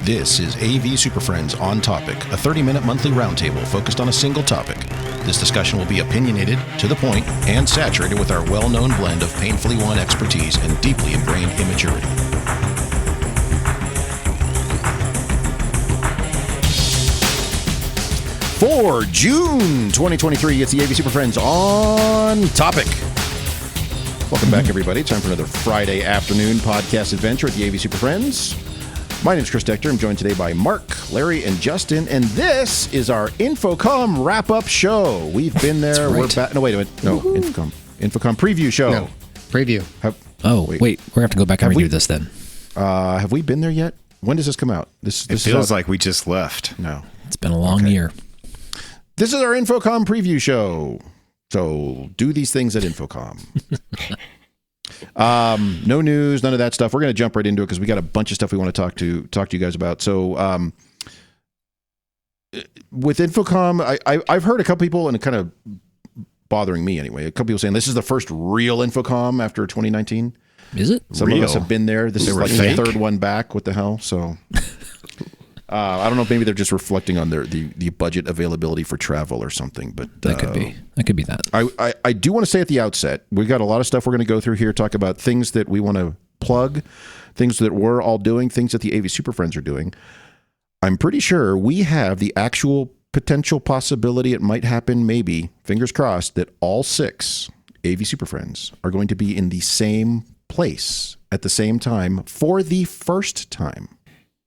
This is AV SuperFriends On Topic, a 30-minute monthly roundtable focused on a single topic. This discussion will be opinionated, to the point, and saturated with our well-known blend of painfully won expertise and deeply ingrained immaturity. For June 2023, it's the AV SuperFriends On Topic. Welcome back, everybody. Time for another Friday afternoon podcast adventure at the AV SuperFriends. My name is Chris Decter. I'm joined today by Mark, Larry, and Justin, and this is our InfoComm wrap-up show. We've been there. Right. We're back. No, wait a minute. No, InfoComm preview show. No, preview. Wait. We're going to have to go back and redo this then. Have we been there yet? When does this come out? This feels like we just left. No. It's been a long year. This is our InfoComm preview show. So do these things at InfoComm. No news, none of that stuff. We're going to jump right into it because we got a bunch of stuff we want to talk to you guys about. So with InfoComm, I've heard a couple people, and it kind of bothering me anyway, a couple people saying this is the first real InfoComm after 2019. Is it? Some of us have been there. This is like the third one back. What the hell? So I don't know. Maybe they're just reflecting on the budget availability for travel or something. But that could be. That could be that. I do want to say at the outset, we've got a lot of stuff we're going to go through here. Talk about things that we want to plug, things that we're all doing, things that the AV SuperFriends are doing. I'm pretty sure we have the actual potential possibility it might happen. Maybe fingers crossed that all 6 AV SuperFriends are going to be in the same place at the same time for the first time.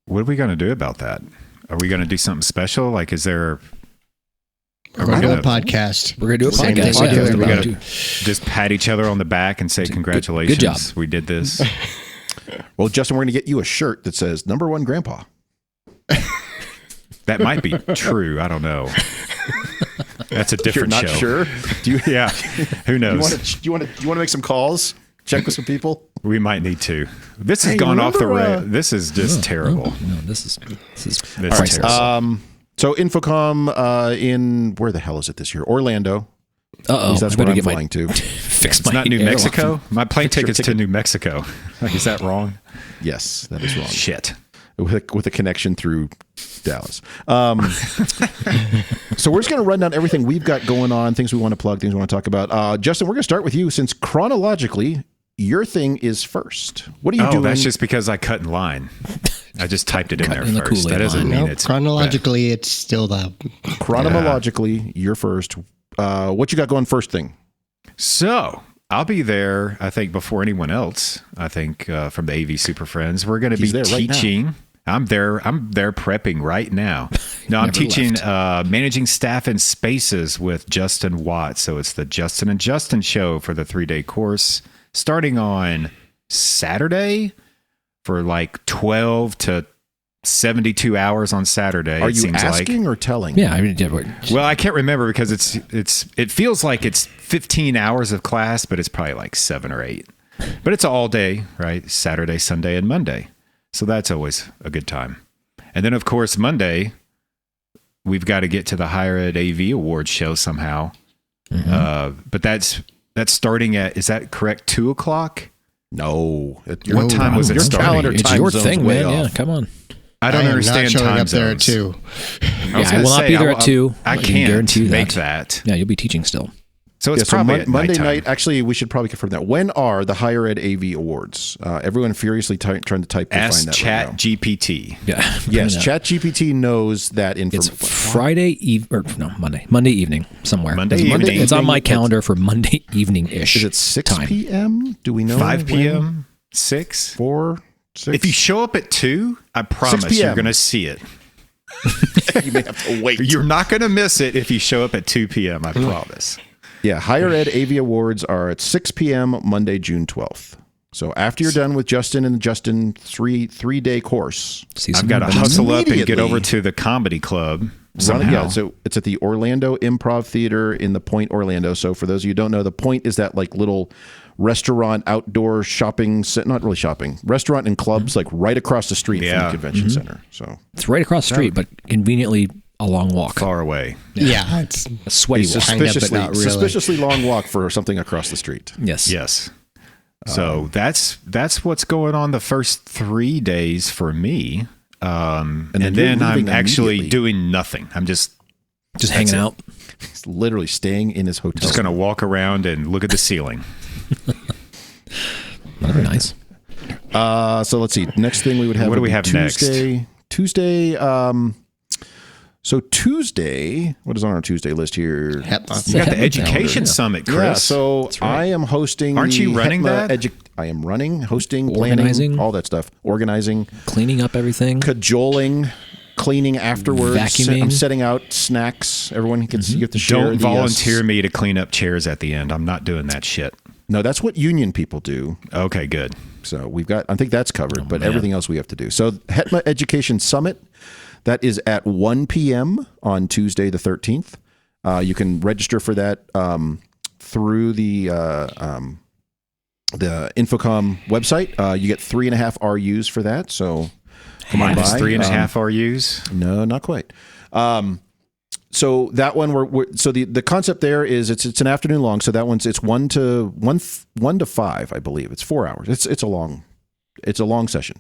What are we going to do about that? Are we going to do something special? Like, is there... We're going to do a podcast. We're going to do a podcast. Yeah. We're going to just pat each other on the back and say, congratulations. Good job. We did this. Well, Justin, we're going to get you a shirt that says "Number One Grandpa." That might be true. I don't know. That's a different show. You're not show. sure? Yeah. Who knows? Do you want to make some calls? Check with some people? We might need to. This has gone off the rail. This is just terrible. No, this is terrible. So InfoComm in, where the hell is it this year? Orlando. Uh-oh. That's where I'm flying to. It's not New Mexico? My plane ticket's to New Mexico. Like, is that wrong? Yes, that is wrong. Shit. With a connection through Dallas. So we're just going to run down everything we've got going on, things we want to plug, things we want to talk about. Justin, we're going to start with you since chronologically, your thing is first. What are you doing? Oh, that's just because I cut in line. I just typed it in there first. That doesn't mean it's... Chronologically, it's still the... Chronologically, you're first. What you got going first thing? So... I'll be there, I think, before anyone else, I think, from the AV SuperFriends. We're going to be teaching. Right, I'm there prepping right now. No, I'm teaching managing staff and spaces with Justin Watts. So it's the Justin and Justin show for the 3-day course, starting on Saturday for like 12 to 72 hours on Saturday. Are you asking or telling? Yeah, I mean, well, I can't remember because it feels like it's 15 hours of class, but it's probably like 7 or 8. But it's all day, right? Saturday, Sunday, and Monday. So that's always a good time. And then, of course, Monday, we've got to get to the Higher Ed AV Awards show somehow. Mm-hmm. But that's starting at, is that correct, 2:00? No. What time was it starting? It's your thing, man. Yeah, come on. I don't understand not showing time up there zones. at 2. Yeah, I will not be there at 2. I can't make that. Yeah, you'll be teaching still. So it's probably at Monday nighttime. night. Actually, we should probably confirm that. When are the Higher Ed AV Awards? Everyone furiously trying to type to find that. Ask ChatGPT. Yeah. Yes, ChatGPT knows that information. It's Monday evening somewhere. Monday evening. It's on my calendar for Monday evening-ish. Is it 6 p.m.? Do we know? 5 p.m.? 6? 4? 6? If you show up at 2, I promise you're going to see it. You may have to wait. You're not going to miss it if you show up at 2 p.m., I promise. Yeah, Higher Ed AV Awards are at 6 p.m. Monday, June 12th. So after you're done with Justin and Justin three-day course, I've got to hustle up and get over to the comedy club somehow. Yeah, so it's at the Orlando Improv Theater in the Point, Orlando. So for those of you who don't know, the Point is that like little restaurant, outdoor shopping, not really shopping, restaurant and clubs like right across the street from the convention center. So it's right across the street, but conveniently a long walk. Far away. Yeah, it's a sweaty walk. Suspiciously long walk for something across the street. Yes. So that's what's going on the first 3 days for me. and then I'm actually doing nothing. I'm just hanging out. He's literally staying in his hotel. Just going to walk around and look at the ceiling. That'd be nice. So let's see. Next thing we would have. What do we have Tuesday, next? Tuesday. So Tuesday, what is on our Tuesday list here? You got the Education Summit, Chris. Yeah, so right. I am hosting. Aren't you running that? I am running, hosting, organizing, planning, all that stuff. Organizing. Cleaning up everything. Cajoling. Cleaning afterwards. Vacuuming. I'm setting out snacks. Everyone gets you have to share. Don't volunteer me to clean up chairs at the end. I'm not doing that shit. No, that's what union people do. Okay, good. So I think that's covered, but everything else we have to do. So HETMA Education Summit, that is at 1 p.m. on Tuesday the 13th. You can register for that through the InfoComm website. You get 3.5 RUs for that. So come on by. 3.5 RUs? No, not quite. So that one, so the concept there is it's an afternoon long. So that it's 1 to 5, I believe. It's 4 hours. It's a long session.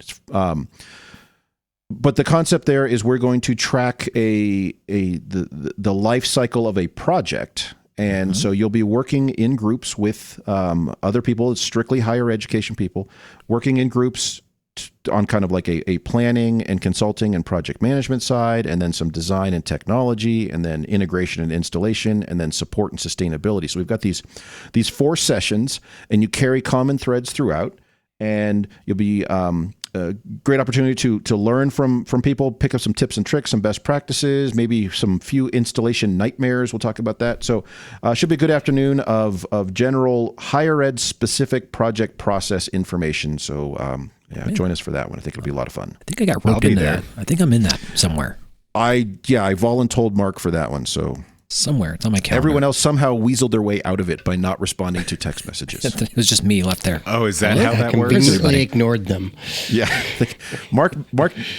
But the concept there is we're going to track the life cycle of a project. And so you'll be working in groups with other people. It's strictly higher education people working in groups on kind of like a planning and consulting and project management side, and then some design and technology, and then integration and installation, and then support and sustainability. So we've got these 4 sessions, and you carry common threads throughout, and you'll be a great opportunity to learn from people, pick up some tips and tricks, some best practices, maybe some few installation nightmares. We'll talk about that. So should be a good afternoon of general higher ed specific project process information. So join us for that one. I think it'll be a lot of fun. I think I got roped into that. I think I'm in that somewhere. I voluntold Mark for that one. So somewhere it's on my calendar. Everyone else somehow weaseled their way out of it by not responding to text messages. It was just me left there. Oh, is that how that works? Conveniently ignored them. Yeah, Mark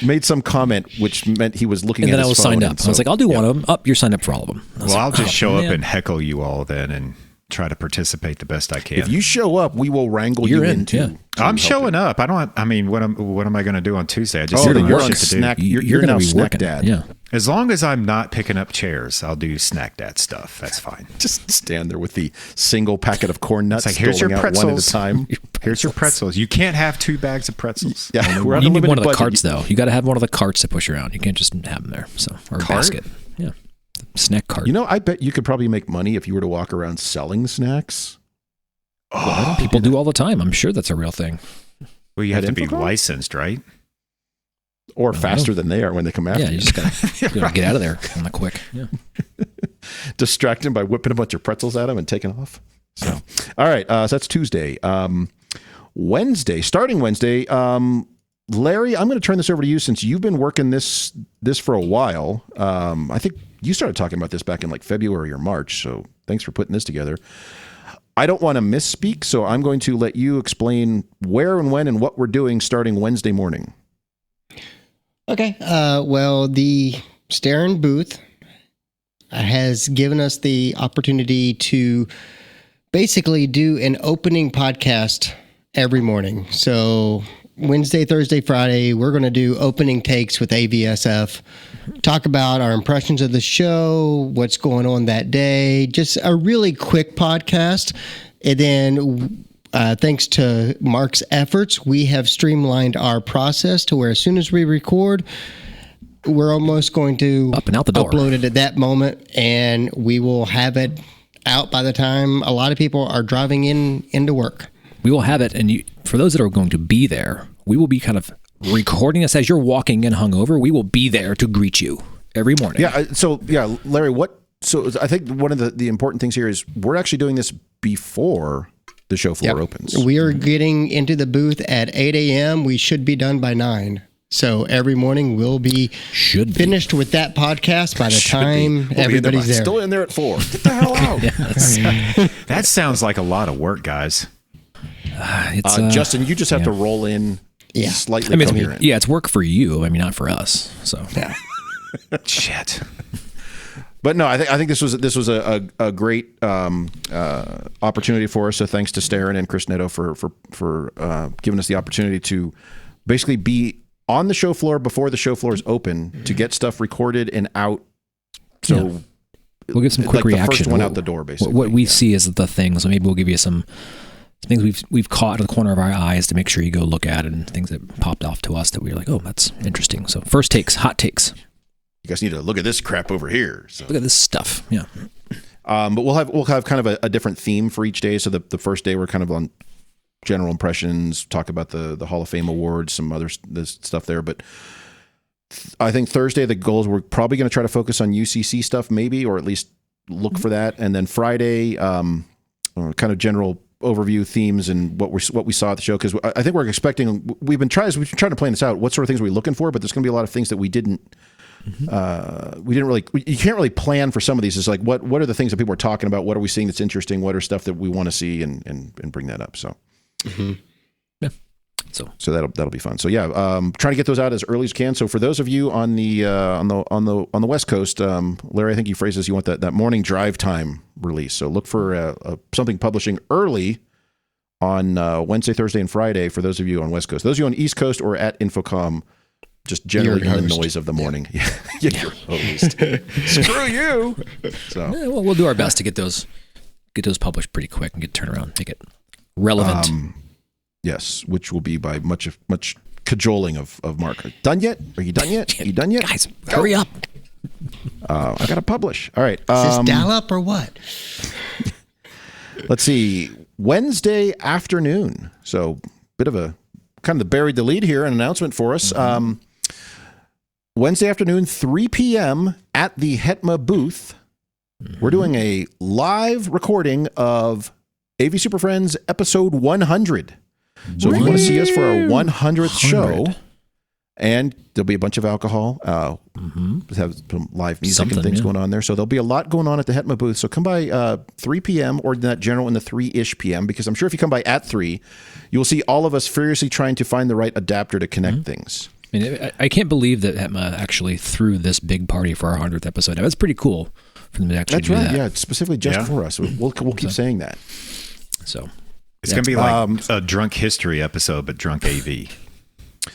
made some comment which meant he was looking. And at then his I was phone, signed up. I was like, I'll do one of them. You're signed up for all of them. Well, I'll just show up and heckle you all then, and try to participate the best I can. If you show up, we will wrangle you into. Yeah. I'm showing up. What am I going to do on Tuesday? I just you're on snack. You're going to now be snack working. dad. Yeah. As long as I'm not picking up chairs, I'll do snack dad stuff. That's fine. Just stand there with the single packet of corn nuts. It's like, here's your pretzels. One at a time. Here's your pretzels. You can't have 2 bags of pretzels. Yeah, you need one of the carts though. You got to have one of the carts to push around. You can't just have them there. Or a basket. Yeah. Snack cart. I bet you could probably make money if you were to walk around selling snacks. Oh, people do all the time. I'm sure that's a real thing. Well, you have to be licensed, right? Or faster than they are when they come after you. Yeah, you just got to get out of there on the quick. Yeah. Distract him by whipping a bunch of pretzels at him and taking off. So, all right. So that's Tuesday. Starting Wednesday, Larry, I'm going to turn this over to you since you've been working this for a while. I think you started talking about this back in like February or March. So thanks for putting this together. I don't want to misspeak, so I'm going to let you explain where and when and what we're doing starting Wednesday morning. Okay. Well, the Staren booth has given us the opportunity to basically do an opening podcast every morning. So Wednesday, Thursday, Friday, we're going to do opening takes with AVSF, talk about our impressions of the show, what's going on that day, just a really quick podcast. And then thanks to Mark's efforts, we have streamlined our process to where as soon as we record, we're almost going to up and out the door. Upload it at that moment, and we will have it out by the time a lot of people are driving into work. We will have it, and for those that are going to be there, we will be kind of recording this as you're walking in hungover. We will be there to greet you every morning. Yeah. So, Larry, so I think one of the important things here is we're actually doing this before the show floor opens. We are getting into the booth at 8 a.m. We should be done by 9. So every morning we'll be finished with that podcast by the time everybody's there. Still in there at 4. Get the hell out. That sounds like a lot of work, guys. Justin, you just have to roll in slightly coherent. It's work for you. I mean, not for us. So shit. But no, I think this was a great opportunity for us. So thanks to Staren and Chris Netto for giving us the opportunity to basically be on the show floor before the show floor is open to get stuff recorded and out. So we'll give some quick reaction. The first one out the door, basically. What we see is the thing. So maybe we'll give you some things we've caught in the corner of our eyes to make sure you go look at it, and things that popped off to us that we were like, oh, that's interesting. So first takes, hot takes. You guys need to look at this crap over here. So. Look at this stuff. Yeah. But we'll have kind of a different theme for each day. So the first day we're kind of on general impressions, talk about the Hall of Fame awards, some other stuff there. But I think Thursday the goals we're probably going to try to focus on UCC stuff, maybe, or at least look for that. And then Friday, kind of general overview themes and what we saw at the show, because I think we're expecting. We've been trying to plan this out. What sort of things are we looking for? But there's going to be a lot of things that we didn't. We didn't really. You can't really plan for some of these. It's like what are the things that people are talking about? What are we seeing that's interesting? What are stuff that we want to see and bring that up? So, yeah. So that'll be fun. So yeah, trying to get those out as early as you can. So for those of you on the West Coast, Larry, I think you phrased this. You want that morning drive time release. So look for something publishing early on Wednesday, Thursday, and Friday for those of you on West Coast. Those of you on East Coast or at InfoComm. Just generally in the noise of the morning. Yeah. You're host. Screw you. So we'll do our best to get those published pretty quick and get turned around, make it relevant. Yes, which will be by much cajoling of Mark. Done yet? Are you done yet? Are you done yet? Guys, hurry up. I got to publish. All right. Is this dial-up or what? Let's see. Wednesday afternoon. So bit of a kind of buried the lead here, an announcement for us. Wednesday afternoon, 3 p.m. at the HETMA booth. We're doing a live recording of AV Super Friends episode 100. So if you want to see us for our 100th show, and there'll be a bunch of alcohol, have some live music and things going on there. So there'll be a lot going on at the HETMA booth. So come by 3 p.m. or that general in the 3-ish p.m. because I'm sure if you come by at 3, you'll see all of us furiously trying to find the right adapter to connect things. I mean, I can't believe that HETMA actually threw this big party for our 100th episode. That's pretty cool for them to actually do that. Yeah, it's specifically just for us. We'll keep saying that. So it's going to be like a drunk history episode, but drunk AV.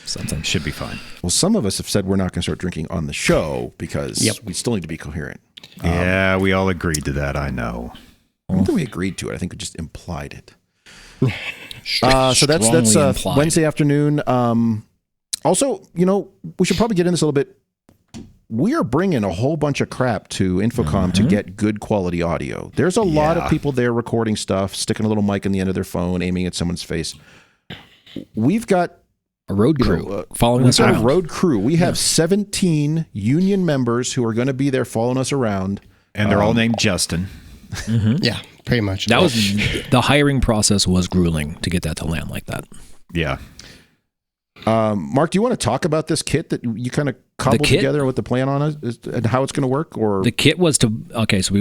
Something should be fine. Well, some of us have said we're not going to start drinking on the show because we still need to be coherent. Yeah, we all agreed to that. I know. I don't think we agreed to it. I think we just implied it. So that's Wednesday afternoon. Also, we should probably get into this a little bit. We are bringing a whole bunch of crap to InfoComm to get good quality audio. There's a lot of people there recording stuff, sticking a little mic in the end of their phone, aiming at someone's face. We've got a road crew following us around. A road crew. We have 17 union members who are going to be there following us around. And they're all named Justin. Yeah, pretty much. That was the hiring process was grueling to get that to land like that. Yeah. Mark, do you want to talk about this kit that you kind of cobbled together, what the plan on it and how it's going to work? Or the kit was so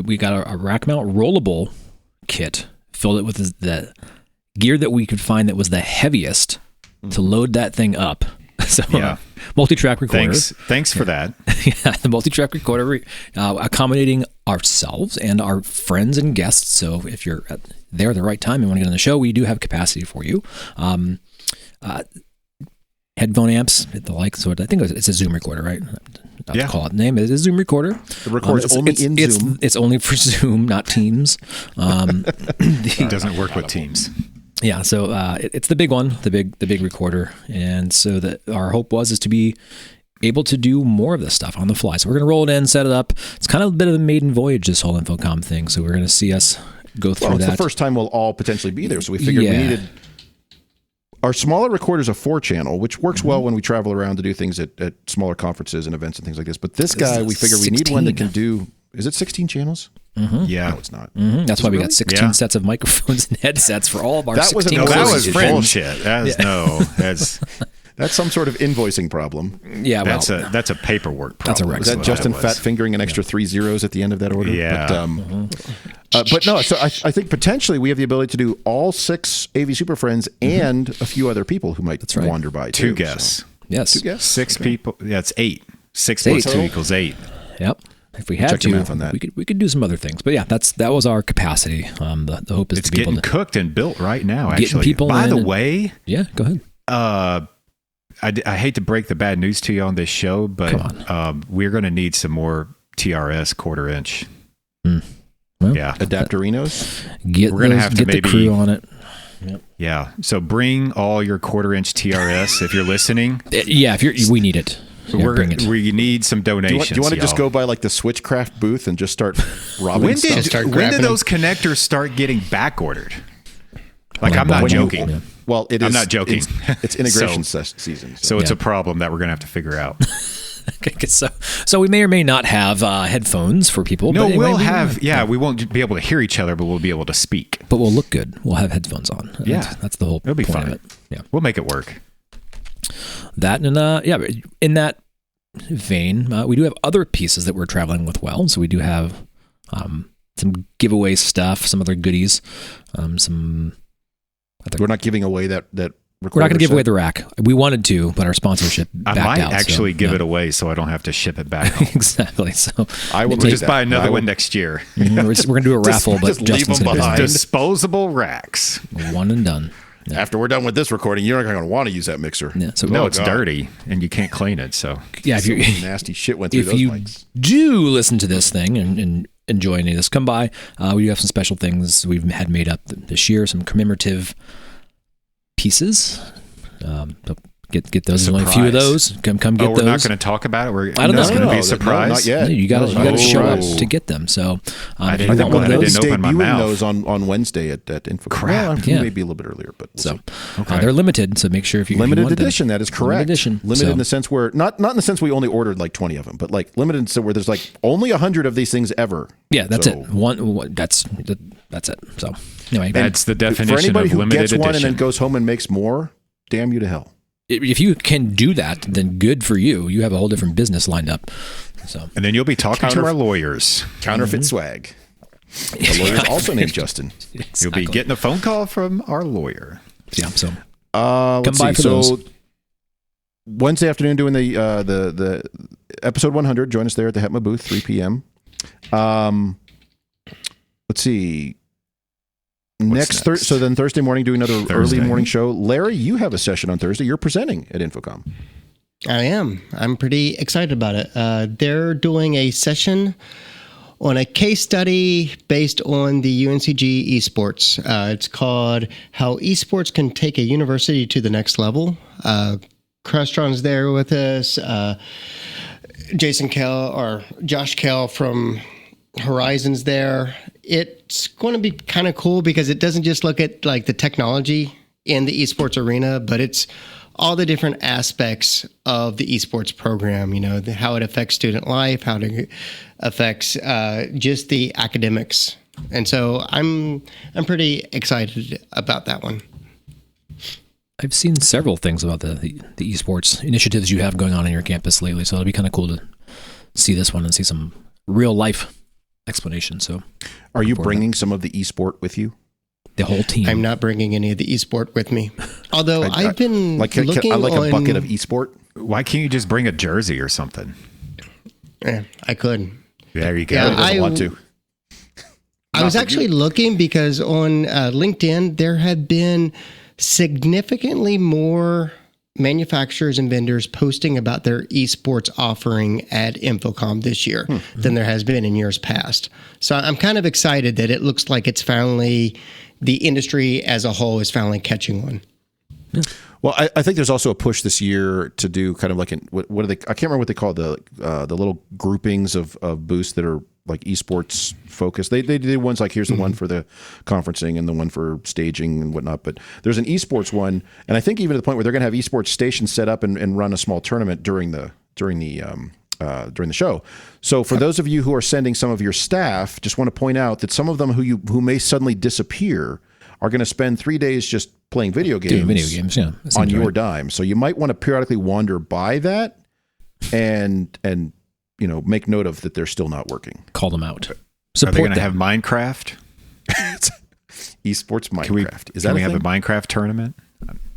we got a rack mount rollable kit, filled it with the gear that we could find that was the heaviest to load that thing up. So multi-track recorder. Thanks for that. Yeah, the multi-track recorder, accommodating ourselves and our friends and guests. So if you're there at the right time and want to get on the show, we do have capacity for you. Headphone amps, the like. So I think it's a Zoom recorder, right? Not to call it the name. It is a Zoom recorder. The recorder's only in Zoom. It's only for Zoom, not Teams. It doesn't work with Teams. Yeah, so it's the big one, the big recorder, and so our hope is to be able to do more of this stuff on the fly. So we're going to roll it in, set it up. It's kind of a bit of a maiden voyage, this whole InfoComm thing. So we're going to see us go through that. It's the first time we'll all potentially be there, so we figured we needed. Our smaller recorder's a 4-channel, which works well when we travel around to do things at smaller conferences and events and things like this. But this guy, we figure we need one that can do. Is it 16 channels? Yeah. No, it's not. That's why we got 16 sets of microphones and headsets for all of our 16 that was bullshit. That's some sort of invoicing problem. Yeah, that's a paperwork problem. That's a record. Is that Justin fat fingering an extra 3 zeros at the end of that order? Yeah. But no, so I think potentially we have the ability to do all 6 AV Super Friends and a few other people who might wander by. 2 guests. So. Yes. 2 guests. 6 people. Yeah, it's 8. 6 plus 2 equals 8. Yep. If we had to, math on that. we could do some other things. But yeah, that was our capacity. The hope is it's to be able to getting cooked and built right now. Actually, people by the way, yeah, go ahead. I hate to break the bad news to you on this show, but we're going to need some more TRS quarter inch. Well, yeah, adapterinos. We're going to have to maybe the crew on it. Yep. Yeah. So bring all your quarter inch TRS if you're listening. Yeah, we need it. Yeah, bring it. We need some donations. Do you want to just go by like the Switchcraft booth and just start robbing when stuff? When did those connectors start getting back ordered? Like, I'm not joking. Well, it is. I'm not joking. It's integration season. So it's a problem that we're going to have to figure out. Okay, so we may or may not have headphones for people. No, but anyway, we'll have. Yeah, we won't be able to hear each other, but we'll be able to speak. But we'll look good. We'll have headphones on. Yeah, that's the whole. It'll be point fun. Of it. Yeah, we'll make it work. That and in that vein, we do have other pieces that we're traveling with. Well, so we do have some giveaway stuff, some other goodies, some. We're not giving away that. We're not going to give away the rack. We wanted to, but our sponsorship backed out. I might actually give it away so I don't have to ship it back home. Exactly. So I will just buy another one next year. We're going to do a raffle, but Justin's going to disposable racks. One and done. Yeah. After we're done with this recording, you're not going to want to use that mixer. Yeah, so it's dirty and you can't clean it. So yeah, if nasty shit went through those mics. Do listen to this thing and enjoy any of this, come by. We do have some special things we've had made up this year, some commemorative pieces. Get those. There's only a few of those. Come get those. We're not going to talk about it. I don't know. It's going to be a surprise. Not yet. No, you got to show up to get them. So I didn't open my mouth. Those on Wednesday at InfoComm. Crap. Well, maybe a little bit earlier, but we'll they're limited. So make sure if you limited want edition. Them. That is correct. Limited in the sense where not in the sense we only ordered like 20 of them, but like limited in the sense where there's like only 100 of these things ever. Yeah, that's it. One. That's it. So anyway, that's the definition for anybody of who limited gets edition. one and then goes home and makes more. Damn you to hell. If you can do that, then good for you. You have a whole different business lined up. So, and then you'll be talking to our lawyers. Counterfeit swag. The lawyer's also named Justin. Exactly. You'll be getting a phone call from our lawyer. Yeah. So come by for those. Wednesday afternoon doing the episode 100. Join us there at the HETMA booth, 3 p.m. Let's see. Next? So then Thursday morning, do another early morning show. Larry, you have a session on Thursday. You're presenting at InfoComm. I am. I'm pretty excited about it. They're doing a session on a case study based on the UNCG esports. It's called How Esports Can Take a University to the Next Level. Crestron's there with us. Jason Kell or Josh Kell from Horizon's there. It's going to be kind of cool because it doesn't just look at like the technology in the esports arena, but it's all the different aspects of the esports program, how it affects student life, how it affects just the academics. And so I'm pretty excited about that one. I've seen several things about the esports initiatives you have going on in your campus lately, so it'll be kind of cool to see this one and see some real life explanation. So are you bringing some of the esport with you? The whole team? I'm not bringing any of the esport with me. Although I've been looking on a bucket of esport. Why can't you just bring a jersey or something? Yeah, I could. There you go. Yeah, I want to. I was actually looking because on LinkedIn, there have been significantly more manufacturers and vendors posting about their esports offering at InfoComm this year than there has been in years past. So I'm kind of excited that it looks like it's finally, the industry as a whole is finally catching on. Yeah. Well, I think there's also a push this year to do kind of like what are they? I can't remember what they call the little groupings of booths that are like esports focused. They did ones like here's the one for the conferencing and the one for staging and whatnot. But there's an esports one, and I think even to the point where they're going to have esports stations set up and run a small tournament during the show. So for those of you who are sending some of your staff, just want to point out that some of them who may suddenly disappear are going to spend 3 days just playing video games, yeah, on your dime. So you might want to periodically wander by that and make note of that they're still not working. Call them out. Are they going to have Minecraft? Esports Minecraft. Can we have a Minecraft tournament?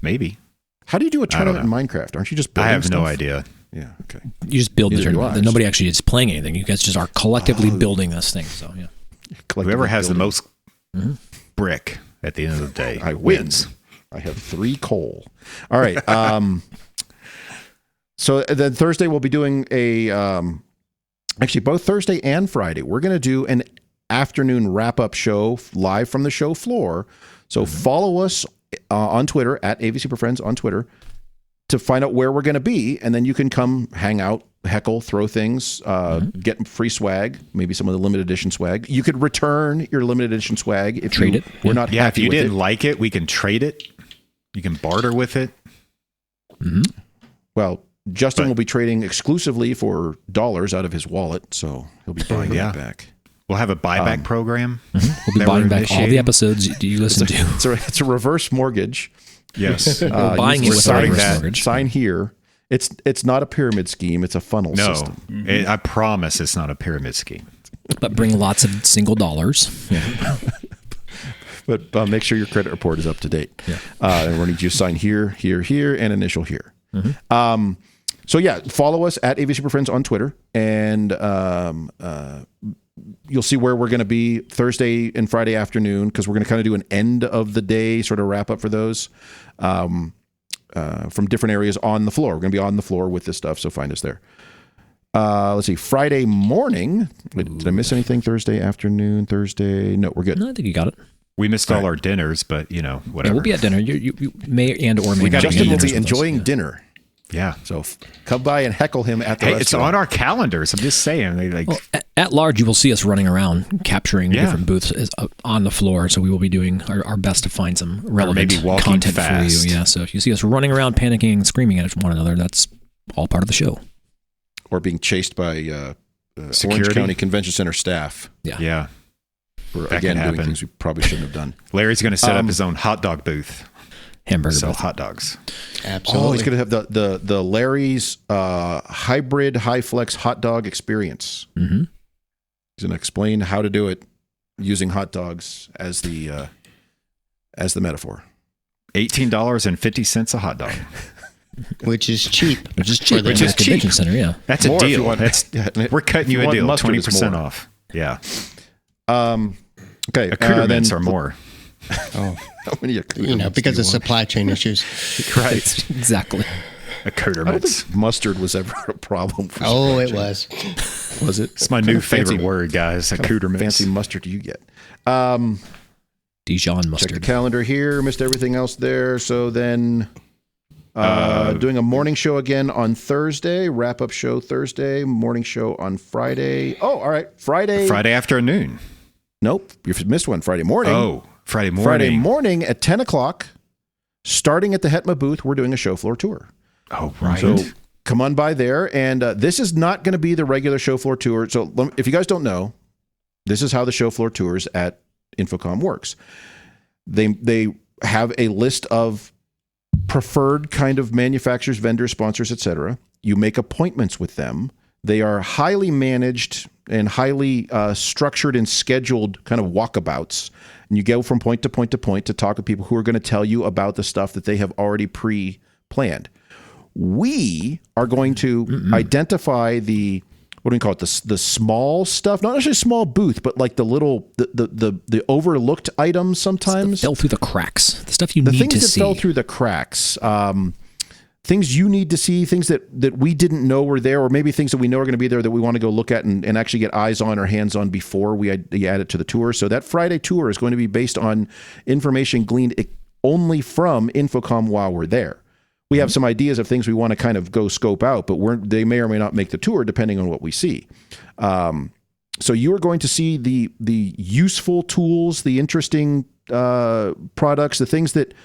Maybe. How do you do a tournament in Minecraft? Aren't you just building I have stuff? no idea. Yeah, okay. You just build the tournament. Nobody actually is playing anything. You guys just are collectively building this thing. So yeah. Whoever has the most brick at the end of the day wins. I have 3 coal. All right. So then Thursday we'll be doing actually both Thursday and Friday. We're going to do an afternoon wrap-up show live from the show floor. So follow us on Twitter at AV SuperFriends on Twitter to find out where we're going to be, and then you can come hang out, heckle, throw things, get free swag, maybe some of the limited edition swag. You could return your limited edition swag if trade it. We're not if happy you with didn't it. like it, we can trade it. You can barter with it. Well, Justin will be trading exclusively for dollars out of his wallet, so he'll be buying that back. We'll have a buyback program. We'll be buying back all the episodes you listen to. It's a reverse mortgage. Yes. We're buying it with a reverse mortgage. Sign here. It's not a pyramid scheme. It's a funnel system. I promise it's not a pyramid scheme. But bring lots of single dollars. Yeah. But make sure your credit report is up to date. Yeah. And we'll need you to sign here, here, here, and initial here. So yeah, follow us at AV SuperFriends on Twitter, and you'll see where we're going to be Thursday and Friday afternoon, because we're going to kind of do an end of the day sort of wrap up for those from different areas on the floor. We're going to be on the floor with this stuff, so find us there. Let's see, Friday morning. Did I miss anything? Thursday afternoon, Thursday? No, we're good. No, I think you got it. We missed all our dinners, but whatever. Yeah, we'll be at dinner. You may and or may not. Justin will be enjoying dinner. Yeah. So come by and heckle him at the restaurant. It's on our calendars. I'm just saying. At large, you will see us running around capturing different booths on the floor. So we will be doing our best to find some relevant content for you. Yeah. So if you see us running around, panicking, and screaming at one another, that's all part of the show. Or being chased by Orange County Convention Center staff. Yeah. For, again, doing things we probably shouldn't have done. Larry's going to set up his own hot dog booth. Hamburger sell booth. hot dogs. Absolutely. Oh, he's going to have the Larry's hybrid high flex hot dog experience. He's going to explain how to do it using hot dogs as the metaphor. $18.50 a hot dog. Which is cheap. Which is cheap. Which is cheap. Center, yeah. That's a deal. We're cutting you a deal. 20% off. Yeah. Okay. Accoutrements are more. Oh, how many accoutrements? Because of supply chain issues. Right. Exactly. Accoutrements. Mustard was ever a problem for it was. Was it? It's my new favorite word, guys. Accoutrements. Fancy mustard do you get? Dijon mustard. Check the calendar here. Missed everything else there. So then doing a morning show again on Thursday. Wrap-up show Thursday. Morning show on Friday. Oh, all right. Friday afternoon. Nope. You missed one. Friday morning. Oh, Friday morning. Friday morning at 10 o'clock, starting at the Hetma booth, we're doing a show floor tour. Oh, right. So come on by there. And this is not going to be the regular show floor tour. So if you guys don't know, this is how the show floor tours at InfoComm works. They have a list of preferred kind of manufacturers, vendors, sponsors, etc. You make appointments with them. They are highly managed and highly structured and scheduled kind of walkabouts. And you go from point to point to point to talk with people who are going to tell you about the stuff that they have already pre-planned. We are going to identify the, what do we call it? The small stuff, not necessarily a small booth, but like the little, the overlooked items sometimes. Fell through the cracks. The stuff you need to see. The things that fell through the cracks. Things you need to see, things that we didn't know were there, or maybe things that we know are going to be there that we want to go look at and actually get eyes on or hands on before we add it to the tour. So that Friday tour is going to be based on information gleaned only from InfoComm while we're there. We have some ideas of things we want to kind of go scope out, but they may or may not make the tour depending on what we see. So you are going to see the useful tools, the interesting products, the things that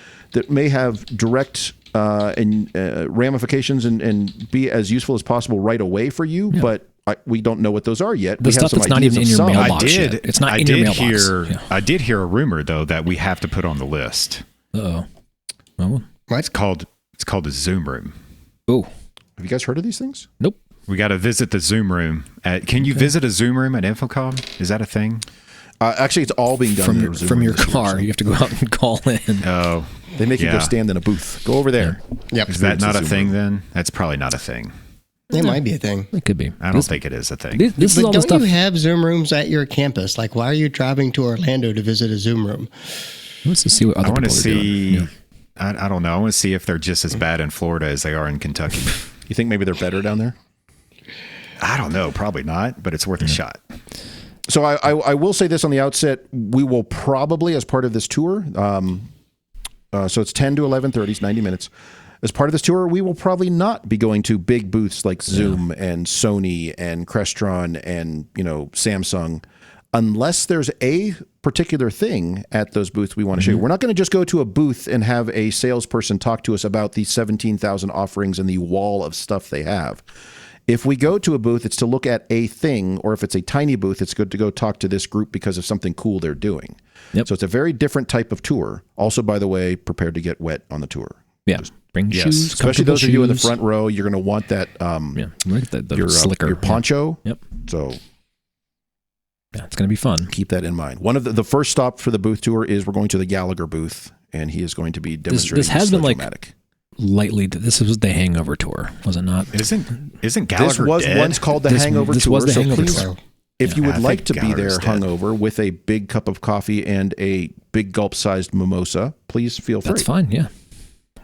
may have direct ramifications and be as useful as possible right away for you, but we don't know what those are yet. The stuff that's not even in your mailbox yet. It's not in your mailbox. I did hear a rumor though that we have to put on the list. Uh-oh. Well, it's called the Zoom Room. Oh, have you guys heard of these things? Nope. We got to visit the Zoom Room. Can you visit a Zoom Room at InfoComm? Is that a thing? Actually, it's all being done from your car. So. You have to go out and call in. Oh, they make you go stand in a booth. Go over there. Yep. Is that not a thing then? That's probably not a thing. It might be a thing. It could be. I don't think it is a thing. This is all the stuff. Don't you have Zoom rooms at your campus? Like, why are you driving to Orlando to visit a Zoom room? Let's see what other people are doing. I don't know. I want to see if they're just as bad in Florida as they are in Kentucky. You think maybe they're better down there? I don't know. Probably not, but it's worth a shot. So I will say this on the outset. We will probably, as part of this tour, so it's 10 to 11:30, it's 90 minutes. As part of this tour, we will probably not be going to big booths like Zoom and Sony and Crestron and, Samsung, unless there's a particular thing at those booths we want to show you. We're not going to just go to a booth and have a salesperson talk to us about the 17,000 offerings and the wall of stuff they have. If we go to a booth, it's to look at a thing, or if it's a tiny booth, it's good to go talk to this group because of something cool they're doing. Yep. So it's a very different type of tour. Also, by the way, prepared to get wet on the tour. Yeah. Bring shoes, especially those of you in the front row. You're going to want that your slicker, your poncho. Yep. So it's going to be fun. Keep that in mind. One of the first stop for the booth tour is we're going to the Gallagher booth, and he is going to be demonstrating. This has been lightly. This was the Hangover tour, was it not? Isn't Gallagher This was dead? once called the Hangover tour. Was the Hangover tour. If you would like to be there hungover with a big cup of coffee and a big gulp-sized mimosa, please feel free. That's fine. Yeah.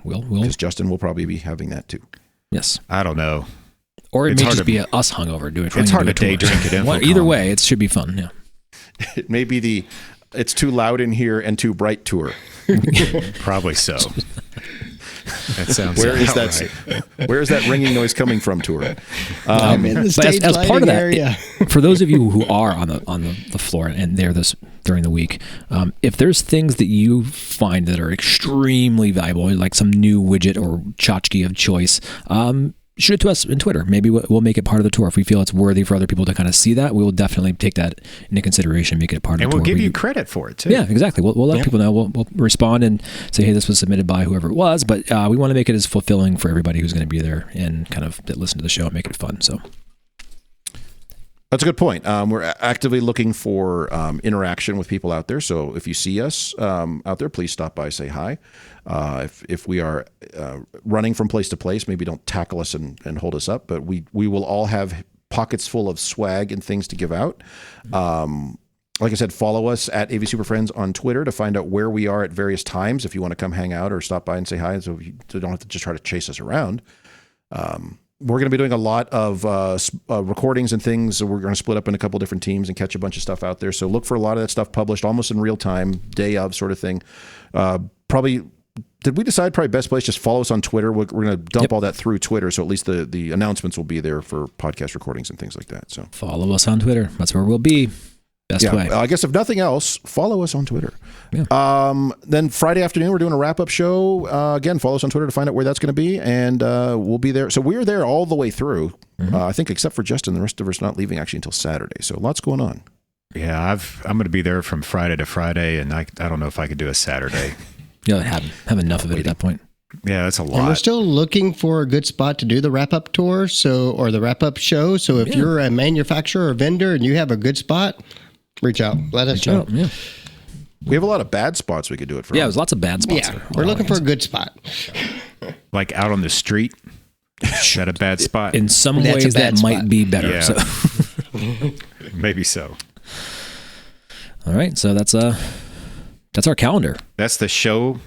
We'll because Justin will probably be having that too. Yes. I don't know. Or it may just be us hungover doing. It's hard to day drink at InfoComm. Either way, it should be fun. Yeah. It may be it's too loud in here and too bright tour. Probably so. That sounds Where is that ringing noise coming from, tour? I'm in the stage as part of that area. For those of you who are on the floor and they're during the week, if there's things that you find that are extremely valuable, like some new widget or tchotchke of choice, shoot it to us on Twitter. Maybe we'll make it part of the tour. If we feel it's worthy for other people to kind of see that, we will definitely take that into consideration, make it a part of the tour. And we'll give you credit for it, too. Yeah, exactly. We'll let people know. We'll respond and say, hey, this was submitted by whoever it was, but we want to make it as fulfilling for everybody who's going to be there and kind of listen to the show and make it fun. So that's a good point. We're actively looking for interaction with people out there. So if you see us out there, please stop by, say hi. If we are running from place to place, maybe don't tackle us and hold us up, but we will all have pockets full of swag and things to give out. Like I said, follow us at AV SuperFriends on Twitter to find out where we are at various times if you want to come hang out or stop by and say hi, so you don't have to just try to chase us around. We're going to be doing a lot of recordings and things. So we're going to split up in a couple different teams and catch a bunch of stuff out there. So look for a lot of that stuff published almost in real time, day of sort of thing. Did we decide probably best place? Just follow us on Twitter. We're going to dump all that through Twitter. So at least the announcements will be there for podcast recordings and things like that. So follow us on Twitter. That's where we'll be. Best way. I guess if nothing else, follow us on Twitter. Yeah. Then Friday afternoon, we're doing a wrap-up show. Again, follow us on Twitter to find out where that's going to be, and we'll be there. So we're there all the way through, I think, except for Justin. The rest of us not leaving actually until Saturday. So lots going on. Yeah, I'm going to be there from Friday to Friday, and I don't know if I could do a Saturday. Have enough of it at that point. Yeah, that's a lot. And we're still looking for a good spot to do the wrap-up tour, or the wrap-up show. So if you're a manufacturer or vendor and you have a good spot, reach out. Let us know. Yeah. We have a lot of bad spots we could do it from. Yeah, there's lots of bad spots. Yeah, we're looking for a good spot. Like out on the street? Is that a bad spot? In some ways, that might be better. Yeah. So. Maybe so. All right, so that's our calendar. That's the show.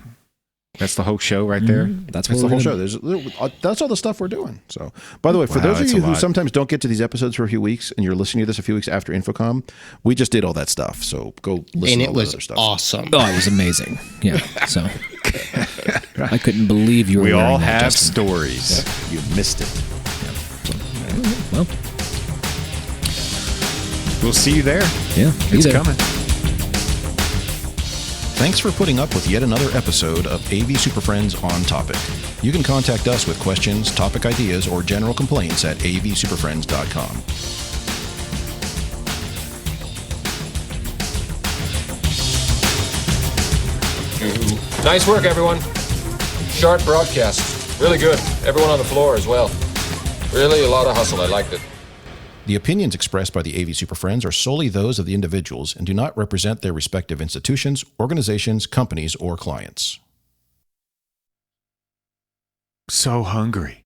That's the whole show right there. That's the whole show. That's all the stuff we're doing. So, by the way, for those of you who sometimes don't get to these episodes for a few weeks and you're listening to this a few weeks after InfoComm, we just did all that stuff. So go listen to all that other stuff. Awesome. Oh, it was amazing. Yeah. So I couldn't believe you were. We all that, have Justin. stories. You missed it. Well, we'll see you there. Yeah, it's coming. Thanks for putting up with yet another episode of AV SuperFriends On Topic. You can contact us with questions, topic ideas, or general complaints at avsuperfriends.com. Nice work, everyone. Sharp broadcast. Really good. Everyone on the floor as well. Really a lot of hustle. I liked it. The opinions expressed by the AV SuperFriends are solely those of the individuals and do not represent their respective institutions, organizations, companies, or clients. So hungry.